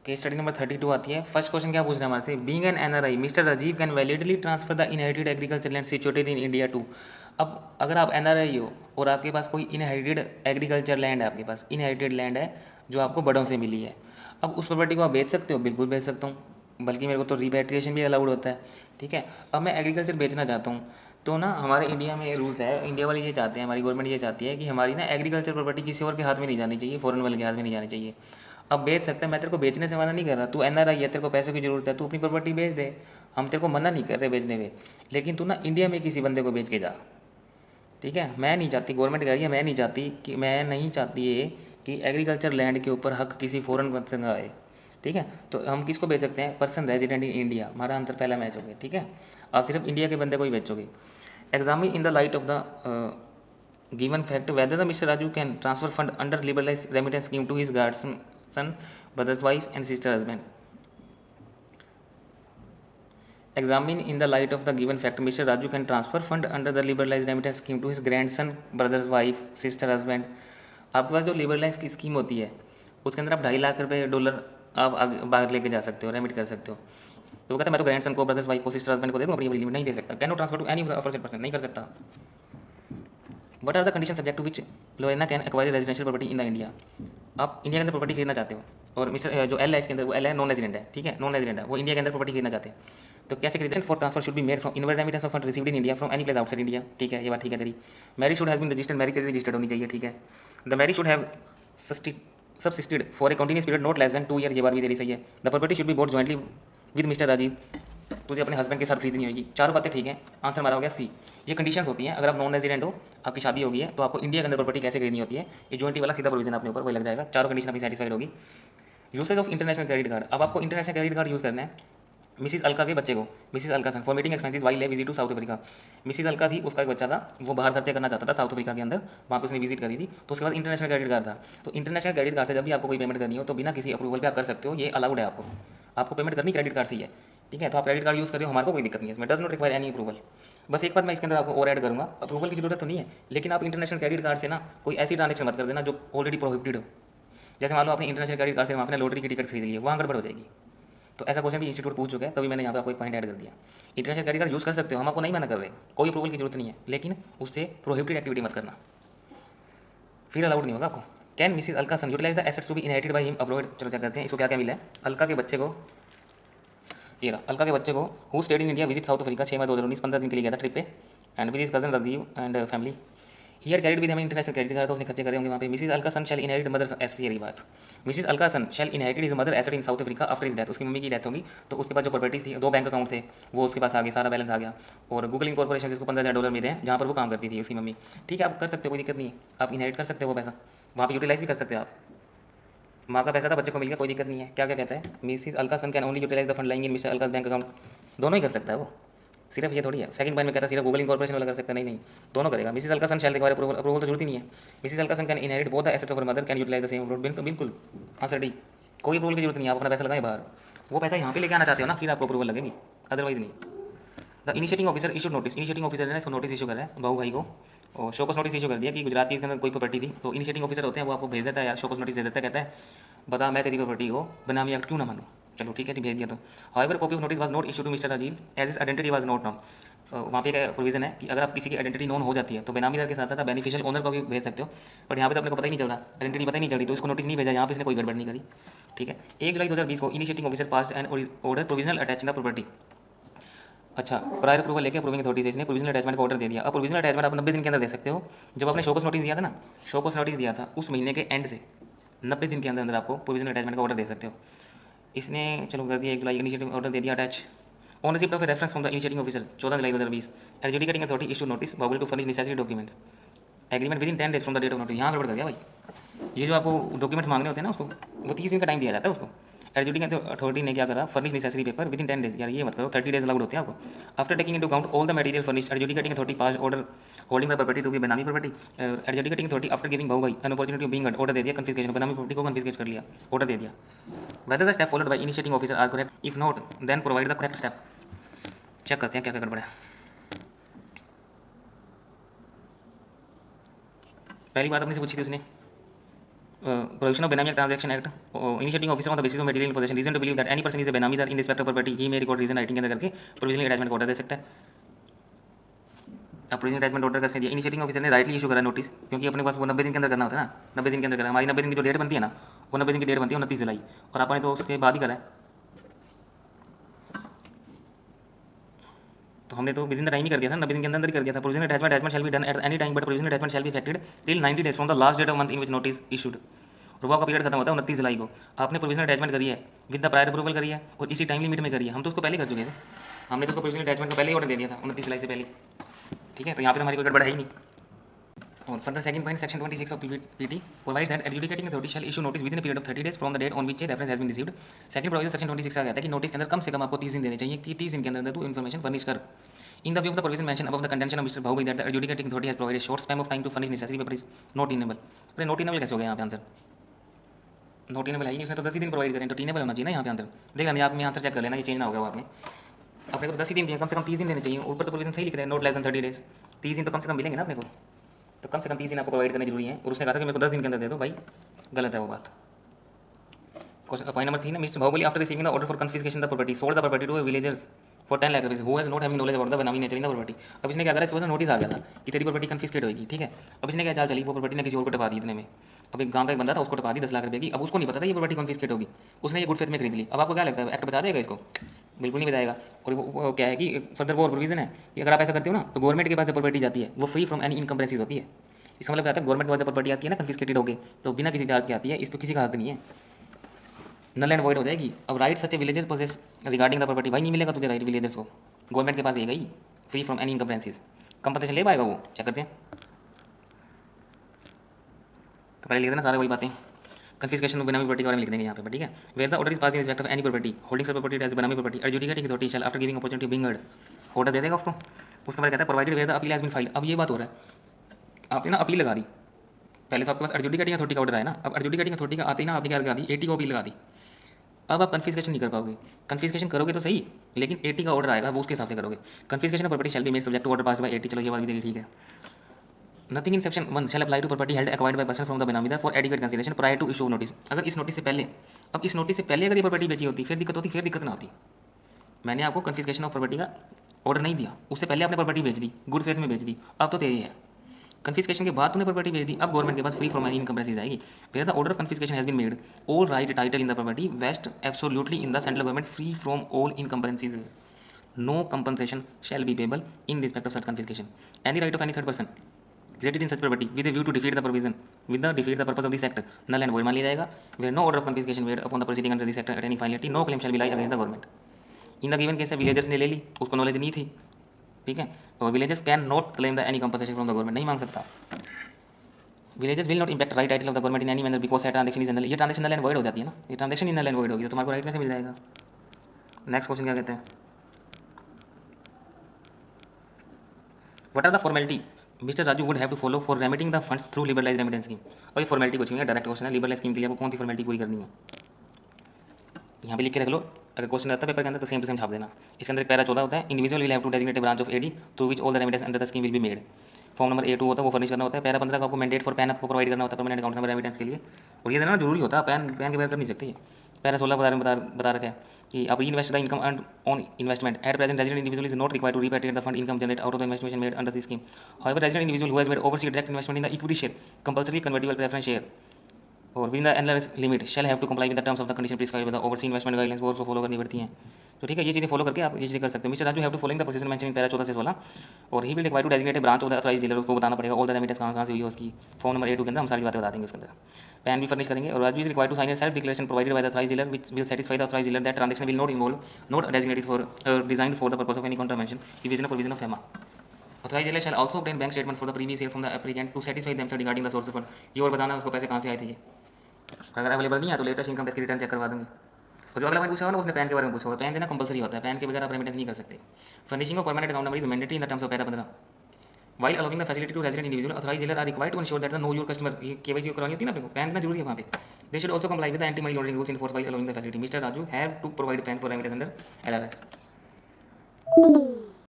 Case study number 32 आती है। First question क्या पूछ रहा है हमारे से, being an NRI mister Rajiv can validly transfer the inherited agriculture land situated in India to. अब अगर आप एनआरआई हो और आपके पास कोई इनहेरिटेड एग्रीकल्चर लैंड है, आपके पास इनहेरिटेड लैंड है जो आपको बड़ों से मिली है, अब उस प्रॉपर्टी को आप बेच सकते हो, बिल्कुल बेच सकता हूँ, बल्कि मेरे को तो रिपेट्रिएशन भी अलाउड होता है। ठीक है, अब मैं एग्रीकल्चर बेचना चाहता हूँ, तो ना हमारे इंडिया में रूल्स है, इंडिया वाले ये चाहते हैं, हमारी गवर्नमेंट ये चाहती है कि हमारी ना एग्रीकल्चर प्रॉपर्टी किसी और के हाथ में नहीं जानी चाहिए, फॉरेन वाले के हाथ में नहीं जानी चाहिए। अब बेच सकते हैं, मैं तेरे को बेचने से मना नहीं कर रहा, तू एनआरआई है, तेरे को पैसों की जरूरत है, तू अपनी प्रॉपर्टी बेच दे, हम तेरे को मना नहीं कर रहे बेचने में, लेकिन तू ना इंडिया में किसी बंदे को बेच के जा। ठीक है, मैं नहीं चाहती, गवर्नमेंट कह रही है, मैं नहीं चाहती ये कि एग्रीकल्चर लैंड के ऊपर हक किसी फॉरेन पर्सन का आए। ठीक है, तो हम किसको बेच सकते हैं, पर्सन रेजिडेंट इन इंडिया, हमारा आंसर पहला मैच हो गया। ठीक है, आप सिर्फ इंडिया के बंदे को ही बेचोगे। Examine in the light of the given fact whether the Mr. Raju can transfer fund under liberalized remittance scheme to his godson, brother's wife and sister husband. Examine in the light of the given fact Mr. Raju can transfer fund under the liberalized remittance scheme to his grandson, brother's wife, sister husband. आपके पास जो liberalise की scheme होती है उसके अंदर आप $2.5 लाख आप बाहर लेके जा सकते हो, रेमिट कर सकते हो। तो वो कहता है मैं तो ग्रैंडसन को, ब्रदर्स वाइफ को, सिस्टर हस्बैंड को दे दूँ, अपनी लिमिट नहीं दे सकता। Can not transfer to any other person, नहीं कर सकता। What are the condition subject to which लोएना can acquire residential property in the India. आप इंडिया के अंदर प्रॉपर्टी खरीदना चाहते हो और मिस्टर जो एल है इसके अंदर, वो एल है नॉन रेजिडेंट है। ठीक है, नॉन रेजिडेंट है, वो इंडिया के अंदर प्रॉपर्टी खरीदना चाहते हैं, तो कैसे खरीदें। For transfer should be made from inward remittance of fund received in India from any place outside India. ठीक है, ये बात ठीक है तेरी। Marriage should has been registered, marriage registered होनी चाहिए। ठीक है, the marriage should have subsisted for a continuous period not less than 2 years, ये बात भी तेरी सही है। The property should be bought jointly with mister Rajiv, तुझे अपने हस्बैंड के साथ खरीदनी होगी। चारों बातें ठीक हैं, आंसर हमारा हो गया सी। ये कंडीशंस होती हैं, अगर आप नॉन रेजिडेंट हो, आपकी शादी हो गई है, तो आपको इंडिया के अंदर प्रॉपर्टी कैसे खरीदनी होती है, ये जॉइंटी वाला सीधा प्रोविजन अपने ऊपर वही लग जाएगा, चारों कंडीशन अपनी सेटिस्फाइड होगी। Usage of international credit card, अब आपको इंटरनेशनल क्रेडिट कार्ड यूज़ करना है। मिसिस अलका के बच्चे को, Mrs Alka sun for meeting expenses while a visit to south Africa. Mrs Alka थी, उसका एक बच्चा था, वो बाहर खर्चे करना चाहता था साउथ अफ्रीका के अंदर, वहाँ पे उसने विजिट करी थी, तो उसके बाद इंटरनेशनल क्रेडिट कार्ड था। तो इंटरनेशनल क्रेडिट कार्ड से जब भी आपको कोई पेमेंट करनी हो तो बिना किसी अप्रूवल पे आप कर सकते हो, ये अलाउड है आपको। आपको पेमेंट करनी क्रेडिट कार्ड से ही है। ठीक है, तो आप क्रेडिट कार्ड यूज़ कर रहे हो, हमारे को कोई दिक्कत नहीं है इसमें, does not require any approval. बस एक बात मैं इसके अंदर आपको और ऐड करूँगा, अप्रूवल की जरूरत तो नहीं है, लेकिन आप इंटरनेशनल क्रेडिट कार्ड से ना कोई ऐसी ट्रांजेक्शन मत कर देना जो ऑलरेडी प्रोहिबिटेड हो। जैसे मान लो आपने इंटरनेशनल क्रेडिट कार्ड से आपने लॉटरी की टिकट खरीद ली है, वहाँ गड़बड़ हो जाएगी। तो ऐसा क्वेश्चन भी इंस्टीट्यूट पूछ चुका है, तभी मैंने यहाँ पे आपको एक पॉइंट ऐड कर दिया। इंटरनेशनल क्रेडिट कार्ड यूज़ कर सकते हो, हम आपको नहीं मना कर रहे, कोई अप्रूवल की जरूरत नहीं है, लेकिन उससे प्रोहिबिटेड एक्टिविटी मत करना, फिर अलाउड नहीं होगा आपको। Can Mrs Alka son utilise the assets to be inherited by him abroad, चलो चेक करते हैं इसको क्या क्या मिला है। अलका के बच्चे को, ये रहा, अलका के बच्चे को who stayed in India visit south Africa 6 मई 2019, 15 दिन के लिए गया था ट्रिप पे, and with his cousin Rajiv and family. Here carried with हम इंटरनेशनल क्रेडिट कार्ड, तो उसने खर्चे करे होंगे वहाँ पे। मिसिस अलका सन शैल इनहेरिट मदर एसेट, ये बात, मिसिस अलका सन शैल इनहेरिटेड हिज मदर एसेट इन south Africa after his death, उसकी मम्मी की डेथ होगी, तो उसके पास जो प्रॉपर्टीज थी, 2 बैंक अकाउंट थे, वो उसके पास आ गए, सारा बैलेंस आ गया। और गूगल इनकॉर्पोरेशन इसको $15,000 मिले हैं, जहाँ पर वो काम करती थी उसकी मम्मी। ठीक है, आप कर सकते हो, कोई दिक्कत नहीं है, आप इनहेरिट कर सकते हो वो पैसा, वहाँ पर यूटिलाइज भी कर सकते हो आप। माँ का पैसा था, बच्चे को मिल गया, कोई दिक्कत नहीं है। क्या क्या कहता है, Mrs Alka son can only utilise the fund lying in mister Alka bank account, दोनों ही कर सकता है वो, सिर्फ ये थोड़ी है। सेकंड पॉइंट में कहता है सिर्फ गूगल इनकॉर्पोरेशन वाला कर सकता है, नहीं नहीं, दोनों करेगा। Mrs Alka son shall require approval, approval तो जरूरत ही नहीं है। Mrs Alka son can inherit both the assets of her mother can utilise the same approval, बिल्कुल बिल्कुल आंसर डी, कोई अप्रूवल की जरूरत नहीं है, आप अपना पैसा लगाएं बाहर, वो पैसा यहाँ पे लेके आना चाहते हो ना, फिर आपको अप्रूवल लगेगी, अदरवाइज नहीं। The initiating officer issue notice, initiating officer है ना, इसको नोटिस इशू कर रहा है बाबू भाई को, और शोकस नोटिस इशू कर दिया कि गुजरात के अंदर कोई प्रॉपर्टी थी, तो इनिशिएटिंग ऑफिसर होते हैं वो आपको भेज देता है यार, शोकस नोटिस दे देता है, कहता है बता मैं तेरी प्रॉपर्टी को बनामी एक्ट क्यों ना मानूँ। चलो ठीक है, भेज दिया। तो however copy of notice was not issue to mister Rajiv as is identity was not known, वहाँ पे एक प्रोविजन है कि अगर आप किसी की आइडेंटिटी नोन हो जाती है तो बेनामीदार के साथ साथ बेनिफिशियल ओनर को भी भेज सकते हो, बट यहाँ पे तो अपने को पता ही नहीं चल रहा, आइडेंटिटी पता ही नहीं चल रही, तो इसको नोटिस नहीं भेजा, यहाँ पे इसने कोई गड़बड़ नहीं करी। ठीक है, 1 जुलाई 2020 को initiating officer pass and order provisional attach the property. अच्छा, प्रायर अप्रूवल लेके अप्रूविंग अथॉरिटी से इसने प्रोविजनल अटैचमेंट का ऑर्डर दे दिया। अब प्रोविजनल अटैचमेंट आप 90 दिन के अंदर दे सकते हो। जब आपने शोकस नोटिस दिया था ना, शोकस नोटिस दिया था उस महीने के एंड से 90 दिन के अंदर अंदर आपको प्रोविजनल अटैचमेंट का ऑर्डर दे सकते हो। इसने चलो कर दिया, 1 जुलाई इनिशिएटिव ऑर्डर दे दिया attach. On receipt of reference from the initiating officer 14 July 2020 adjudicating authority issue notice Babul to furnish necessary documents agreement with in 10 days from the date of notice. यहाँ गड़बड़ कर दिया भाई, ये जो आपको डॉक्यूमेंट्स मांगने होते हैं ना उसको, वो 30 दिन का टाइम दिया जाता है उसको। एडजुडिकेटिंग अथॉरिटी ने क्या करा, furnish necessary paper with in 10 days, यार ये मत करो, 30 days अलाउड होते हैं आपको। After taking into account all the material furnished adjudicating authority pass order holding the property to be benami property. Adjudicating authority after giving भाऊ भाई an opportunity of being order दे दिया कन्फिस्केशन, बेनामी प्रॉपर्टी को confiscate कर लिया, ऑर्डर दे दिया। Whether the step followed by initiating officer are correct, if not then provide the correct step. Check करते हैं क्या क्या गड़बड़ है। पहली बात अपने से पूछी थी उसने, Provision of Benami Transaction Act, initiating officer on the basis of material possession, reason to believe that any person is a benamidar in respect of property, he may record reason writing के अंदर करके provisional attachment order दे सकता है. अब provisional attachment order कैसे दिया, initiating officer ने rightly issue करा नोटिस, क्योंकि अपने पास वो 90 दिन के अंदर करना होता है ना, 90 दिन के अंदर करा. हमारी 90 दिन की जो डेट बनती है ना, वो 90 दिन की डेट बनती है 29 जुलाई, और आपने तो उसके बाद ही करा है, तो हमने तो विद इन द टाइम ही कर दिया था, 90 दिन के अंदर ही कर दिया था. Provisional attachment shall be done at any time, but provisional attachment shall be effected till 90 days from the last date of month in which notice issued. और वो आपका पीरियड खत्म होता है 29 जुलाई को. आपने प्रोविजनल अटैचमेंट करी है, विद द प्रायर अप्रूवल करी है, और इसी टाइम लिमिट में करी है. हम तो उसको पहले कर चुके थे, हमने तो उसको प्रोविजनल अटैचमेंट का पहले ही ऑर्डर दे दिया था 29 जुलाई से पहले. ठीक है, तो यहाँ पे तो हमारी कोई गड़बड़ है ही नहीं. और further second point, section 26 of PT provides that adjudicating authority shall issue notice with in period of 30 days from the date on which reference has been received. Second provision section 26 आ गया था कि नोटिस के अंदर कम से कम आपको 30 दिन देने चाहिए, कि 30 दिन के अंदर तू इन्फॉर्मेशन फर्निश कर. In the view of the provision mentioned above, the contention of Mr. Bhaubhai that the adjudicating authority has provided short span of time to furnish necessary paper is not tenable. अरे not tenable कैसे हो गया यहाँ पे answer? not tenable है ही नहीं, उसने तो 10 ही दिन प्रोवाइड करें, तो tenable होना चाहिए ना यहाँ पे आंसर. देखा नहीं, आप में आंसर चेक कर लेना, ये चेंज ना हो गया वो आपने. अपने को तो 10 ही दिन दिए, कम से कम 30 दिन देने चाहिए. ऊपर तो प्रोविजन सही लिख रहे हैं, नोट लेस देन 30 डेज. 30 दिन तो कम से कम मिलेंगे ना अपने को, तो कम से कम 30 दिन आपको प्रोवाइड करने जरूरी है. और उसने कहा था कि मेरे को 10 दिन के अंदर दे दो, भाई गलत है वो बात. पॉइंट नंबर 3 ना, mister Bahubali after receiving the order for confiscation the property sold the property to villagers for 10 lakh rupees who has not having knowledge about the benami nature in the property. अब इसने क्या करा, इसको नोटिस आ गया था कि तेरी प्रॉपर्टी कन्फिस्केट होगी. ठीक है, अब इसने क्या चाल चली, वो प्रॉपर्टी ने किसी और को टपा दी इतने में. अब एक गांव का एक बंदा था, उसको टपा दी 10 लाख रुपए की. अब उसको नहीं पता था ये प्रॉपर्टी कन्फिस्केट होगी, उसने ये गुड फेथ में खरीद ली. अब आपको क्या लगता है, एक्ट बता देगा इसको? बिल्कुल नहीं बताएगा. और वो क्या है कि फर्दर वो प्रोविजन है कि अगर आप ऐसा करते हो ना, तो गवर्नमेंट के पास जो प्रॉपर्टी जाती है वो फ्री फ्रॉम एनी इनकम्प्रेंसीज होती है. इसका मतलब क्या है, गवर्नमेंट के पास जो प्रॉपर्टी आती है ना कन्फिस्केटेड होगी, तो बिना किसी चार्ज के आती है, इस पर किसी का हक नहीं है, नल एंड वॉइड हो जाएगी. अब right such a villagers possess regarding the property, भाई नहीं मिलेगा तुझे राइट विलेजर्स को, गवर्नमेंट के पास ये गई फ्री फ्रॉम एनी इनकम्प्रेंसीज. कंपनसेशन ले पाएगा वो, चेक करते हैं. तो पहले लिख देना सारे वही बातें, कन्फिस्केशन बेनामी प्रॉपर्टी के बारे में लिख देंगे यहाँ पे. ठीक है, where the order is pass in respect of any property holding such property as benami property adjudicating authority shall after giving opportunity being heard, order दे देगा उसको. उसके बाद कहता है provided where the appeal has been filed. अब ये बात हो रहा है, आपने ना अपील लगा दी, पहले तो आपके पास एडजुडिकेटिंग अथॉरिटी का ऑर्डर आया ना, अब एडजुडिकेटिंग अथॉरिटी का आते ही ना आपने क्या लगा दी, 80 को अपील लगा दी. अब आप कन्फिस्केशन नहीं कर पाओगे. कन्फिस्केशन करोगे तो सही, लेकिन 80 का ऑर्डर आएगा, वो उसके हिसाब से करोगे. Confiscation of property shall be made subject to order pass by 80. चलो ये बात भी देखिए, ठीक है. Nothing in section 1 shall apply to property held acquired by person from the benamidar for adequate consideration prior to issue notice. अगर इस notice से पहले, अब इस नोटिस से पहले अगर ये प्रॉपर्टी बेची होती फिर दिक्कत होती, फिर दिक्कत ना होती. मैंने आपको कन्फिस्केशन ऑफ प्रॉपर्टी का ऑर्डर नहीं दिया, उससे पहले आपने प्रॉपर्टी बेच दी, गुड फेथ में बेच दी, अब तो तेरी है. कन्फिस्केशन के बाद तूने प्रॉपर्टी बेच दी, अब गवर्नमेंट के पास फ्री फ्रॉम एनी इनकम्प्रेंसीज आएगी. Where the order of confiscation has been made, all right title in the property vest absolutely in the central government free from all encumbrances. No compensation shall be payable in respect of such confiscation. Any right of any third person created in such property with a view to defeat the provision with the defeat the purpose of this act null and void मान लिया जाएगा. where no order of confiscation made upon the proceeding under this act at any finality no claim shall be lie against the government. in the given case villagers ने ले ली, उसको knowledge नहीं थी, ठीक है, और villagers can not claim the any compensation from the government, नहीं मांग सकता. Villagers will not impact right title of the government in any manner because transaction is null. ये ट्रांजेक्शन नल एंड वॉइड हो जाती है ना, ये ट्रांजेक्शन नल एंड वॉइड होगी, तो तुम्हारे को राइट कैसे मिल जाएगा. नेक्स्ट क्वेश्चन क्या कहते हैं, What are the formalities Mr. Raju would have to follow for remitting the funds through liberalized remittance scheme? और ये फॉर्मेलिटी पूछी हुई है, डायरेक्ट क्वेश्चन है. लिबरलाइज स्कीम के लिए आपको कौन सी फॉर्मेलिटी पूरी करनी है, यहाँ पे लिख के रख लो. अगर क्वेश्चन आता है पेपर के अंदर तो सेम टू सेम छाप देना. इसके अंदर पैरा 14 होता है, individual will have to designate branch of AD through which all the remittance under the scheme will be made. Form number A2 होता है, वो फर्निश करना होता है. पैरा 15 का आपको मैंडेट फॉर पैन आपको प्रोवाइड करना होता है परमानेंट अकाउंट नंबर रेमिटेंस के लिए, और ये देना जरूरी होता है, पैन के बगैर कर नहीं सकते. पैरा 16 के बारे में बता रखे हैं कि अब invest the income earn on investment at present resident individual is not required to repatriate the fund income generate out of the investment made under this scheme. However resident individual who has made overseas direct investment in the equity share compulsory convertible preference share और with the annual limit shall have to comply with the terms of the condition prescribed by the overseas investment guidelines, वो follow करनी पड़ती हैं. तो ठीक है, ये चीज़ें फॉलो करके आप ये चीज़ें कर सकते हो. Mr Raju have to following the process mention in para 14 से 16 और he will require to designate a branch of the authorised dealer, उसको बताना पड़ेगा ऑल द रेमिटेंस कहाँ से हुई है उसकी. फॉर्म नंबर A2 के अंदर हम सारी बातें बता देंगे उसके अंदर. पैन भी फर्निश करेंगे. और Raju is require to sign a self declaration provided by the authorised dealer which will satisfy the authorised dealer that transaction will not involve not designated for designed for the purpose of any contravention evasion of provision of FEMA. Authorized dealer shall also obtain bank statement for the previous year from the applicant to satisfy themselves regarding the source of fund. ये और बताना उसको पैसे कहाँ से आए थे. ये अगर अवेलेबल नहीं है तो लेटेस्ट इनकम टैक्स की रिटर्न चेक करवा देंगे. तो जो अगला पॉइंट पूछा होगा ना उसने पैन के बारे में पूछा होगा. पैन देना कंपलसरी होता है, पैन के बगैर आप रेमिटेंस नहीं कर सकते. Furnishing of permanent account number is mandatory in the terms of para 15. While allowing the facility to resident individual, authorized dealer are required to ensure that the know your customer ये KYC करवानी होती है ना आपको, pan देना जरूरी है वहाँ पे. They should also comply with the anti-money laundering rules in force while allowing the facility. Mr. Raju have to provide PAN for remittance under LRS.